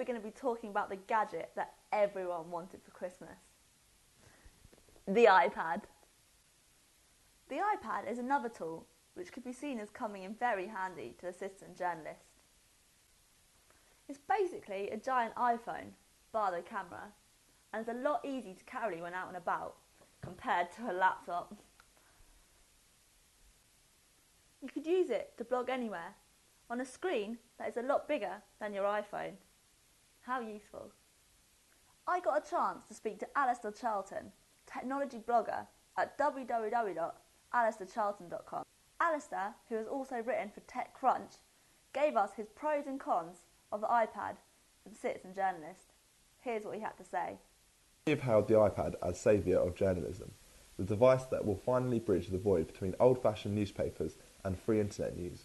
going to be talking about the gadget that everyone wanted for Christmas. The iPad. The iPad is another tool which could be seen as coming in very handy to a citizen journalist. It's basically a giant iPhone, bar the camera, and it's a lot easier to carry when out and about compared to a laptop. You could use it to blog anywhere, on a screen that is a lot bigger than your iPhone. How useful. I got a chance to speak to Alistair Charlton, technology blogger at www.alistaircharlton.com. Alistair, who has also written for TechCrunch, gave us his pros and cons of the iPad for the citizen journalist. Here's what he had to say. We have hailed the iPad as saviour of journalism, the device that will finally bridge the void between old-fashioned newspapers and free internet news.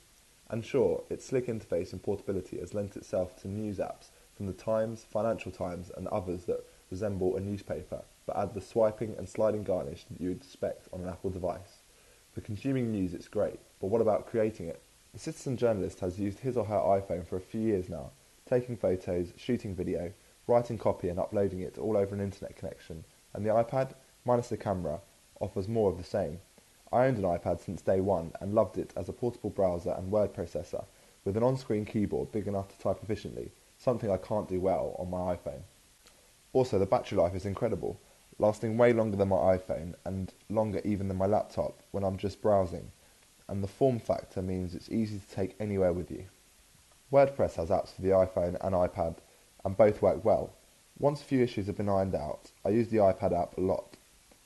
And sure, its slick interface and portability has lent itself to news apps from the Times, Financial Times and others that resemble a newspaper, but add the swiping and sliding garnish that you would expect on an Apple device. For consuming news it's great, but what about creating it? The citizen journalist has used his or her iPhone for a few years now, taking photos, shooting video, writing copy and uploading it all over an internet connection, and the iPad, minus the camera, offers more of the same. I owned an iPad since day one and loved it as a portable browser and word processor, with an on-screen keyboard big enough to type efficiently, something I can't do well on my iPhone. Also, the battery life is incredible, lasting way longer than my iPhone and longer even than my laptop when I'm just browsing, and the form factor means it's easy to take anywhere with you. WordPress has apps for the iPhone and iPad, and both work well. Once a few issues have been ironed out, I use the iPad app a lot.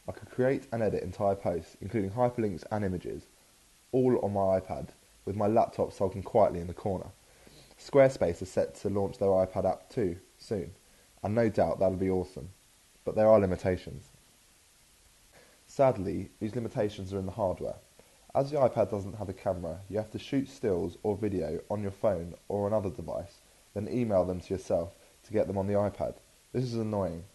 I could create and edit entire posts, including hyperlinks and images, all on my iPad, with my laptop sulking quietly in the corner. Squarespace is set to launch their iPad app too, soon, and no doubt that'll be awesome. But there are limitations. Sadly, these limitations are in the hardware. As the iPad doesn't have a camera, you have to shoot stills or video on your phone or another device, then email them to yourself to get them on the iPad. This is annoying.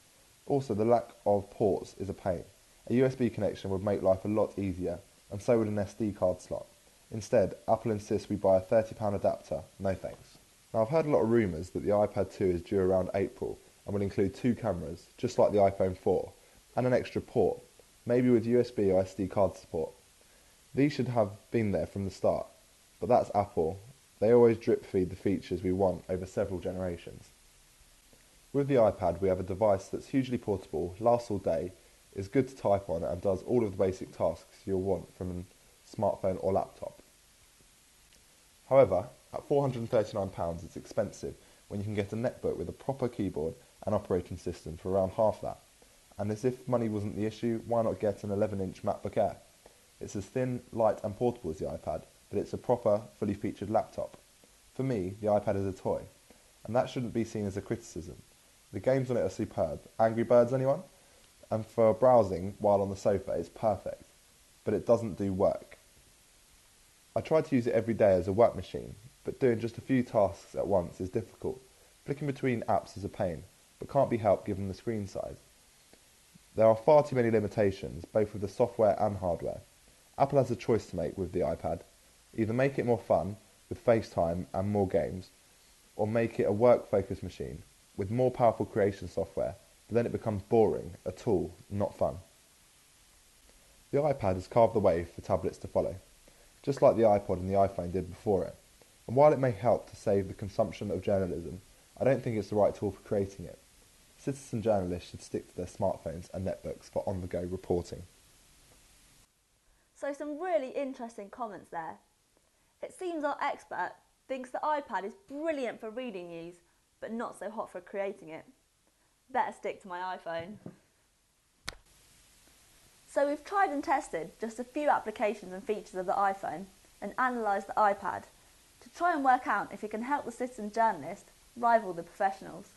Also, the lack of ports is a pain. A USB connection would make life a lot easier, and so would an SD card slot. Instead, Apple insists we buy a £30 adapter. No thanks. Now, I've heard a lot of rumours that the iPad 2 is due around April and will include 2 cameras, just like the iPhone 4, and an extra port, maybe with USB or SD card support. These should have been there from the start, but that's Apple. They always drip feed the features we want over several generations. With the iPad, we have a device that's hugely portable, lasts all day, is good to type on and does all of the basic tasks you'll want from a smartphone or laptop. However, at £439 it's expensive when you can get a netbook with a proper keyboard and operating system for around half that. And as if money wasn't the issue, why not get an 11-inch MacBook Air? It's as thin, light and portable as the iPad, but it's a proper, fully featured laptop. For me, the iPad is a toy, and that shouldn't be seen as a criticism. The games on it are superb. Angry Birds, anyone? And for browsing while on the sofa, it's perfect, but it doesn't do work. I try to use it every day as a work machine, but doing just a few tasks at once is difficult. Flicking between apps is a pain, but can't be helped given the screen size. There are far too many limitations, both with the software and hardware. Apple has a choice to make with the iPad. Either make it more fun, with FaceTime and more games, or make it a work-focused machine, with more powerful creation software, but then it becomes boring, a tool, not fun. The iPad has carved the way for tablets to follow, just like the iPod and the iPhone did before it. And while it may help to save the consumption of journalism, I don't think it's the right tool for creating it. Citizen journalists should stick to their smartphones and netbooks for on-the-go reporting. So some really interesting comments there. It seems our expert thinks the iPad is brilliant for reading news, but not so hot for creating it. Better stick to my iPhone. So we've tried and tested just a few applications and features of the iPhone and analysed the iPad to try and work out if it can help the citizen journalist rival the professionals.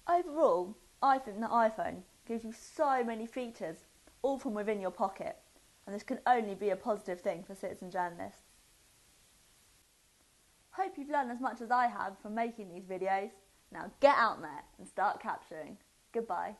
Overall, I think the iPhone gives you so many features, all from within your pocket, and this can only be a positive thing for citizen journalists. Hope you've learned as much as I have from making these videos. Now get out there and start capturing. Goodbye.